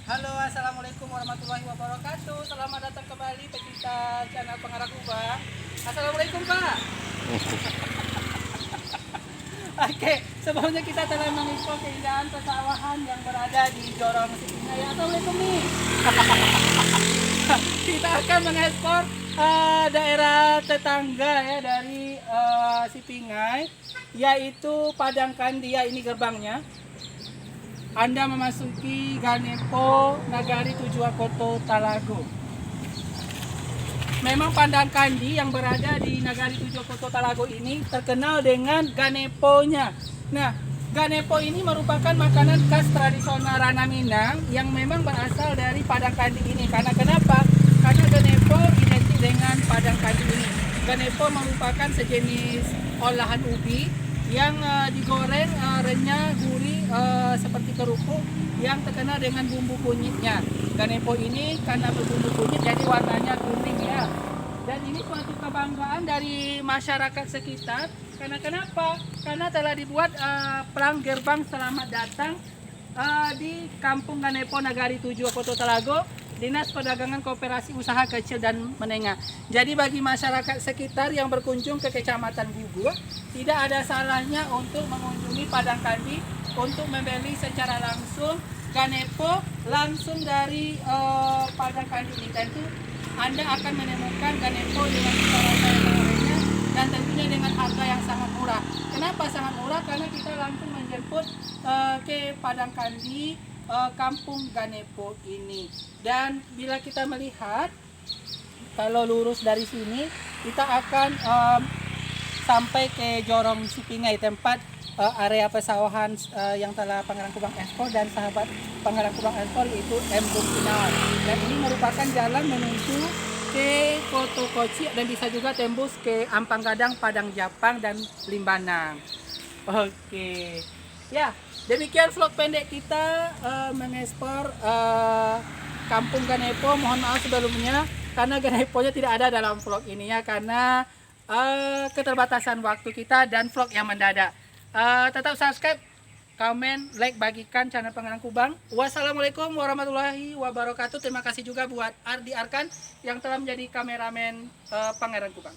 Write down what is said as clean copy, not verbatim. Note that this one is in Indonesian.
Halo, assalamualaikum warahmatullahi wabarakatuh. Selamat datang kembali ke kita channel Pengarah Kubang. Assalamualaikum Pak. Oke, sebelumnya kita telah mengekspor keindahan persawahan yang berada di Jorong Sipingai. Assalamualaikum nih. Kita akan mengekspor daerah tetangga ya dari Sipingai, yaitu Padang Kandia. Ini gerbangnya. Anda memasuki Ganepo Nagari Tujuan Koto Talago. Memang Padang Kandi yang berada di Nagari Tujuan Koto Talago ini terkenal dengan ganeponya. Nah, ganepo ini merupakan makanan khas tradisional Ranah Minang yang memang berasal dari Padang Kandi ini. Karena kenapa? Karena ganepo identik dengan Padang Kandi ini. Ganepo merupakan sejenis olahan ubi yang digoreng renyah, gurih seperti kerupuk yang terkenal dengan bumbu kunyitnya. Ganepo ini karena berbumbu kunyit jadi warnanya kuning ya. Dan ini suatu kebanggaan dari masyarakat sekitar. Karena kenapa? Karena telah dibuat pelang gerbang selamat datang di Kampung Ganepo Nagari Tujuan Koto Talago, Dinas Perdagangan Koperasi Usaha Kecil dan Menengah. Jadi bagi masyarakat sekitar yang berkunjung ke Kecamatan Gugur, tidak ada salahnya untuk mengunjungi Padang Kandi untuk membeli secara langsung ganepo langsung dari Padang Kandi ini. Tentu Anda akan menemukan ganepo dengan rasa yang oranye dan tentunya dengan harga yang sangat murah. Kenapa sangat murah? Karena kita langsung menjemput ke Padang Kandi, Kampung Ganepo ini. Dan bila kita melihat kalau lurus dari sini kita akan sampai ke Jorong Sipingai, tempat area pesawahan yang telah Pengarah Kubang ekspor dan sahabat Pengarah Kubang ekspor, yaitu Embung Kinawan. Dan ini merupakan jalan menuju ke Koto Koci dan bisa juga tembus ke Ampang Gadang, Padang Japang dan Limbanang. Oke. Ya, demikian vlog pendek kita mengekspor Kampung Ganepo. Mohon maaf sebelumnya karena ganeponya tidak ada dalam vlog ini ya, karena keterbatasan waktu kita dan vlog yang mendadak. Tetap subscribe, komen, like, bagikan channel Pengarah Kubang. Wassalamualaikum warahmatullahi wabarakatuh. Terima kasih juga buat Ardi Arkan yang telah menjadi kameramen Pengarah Kubang.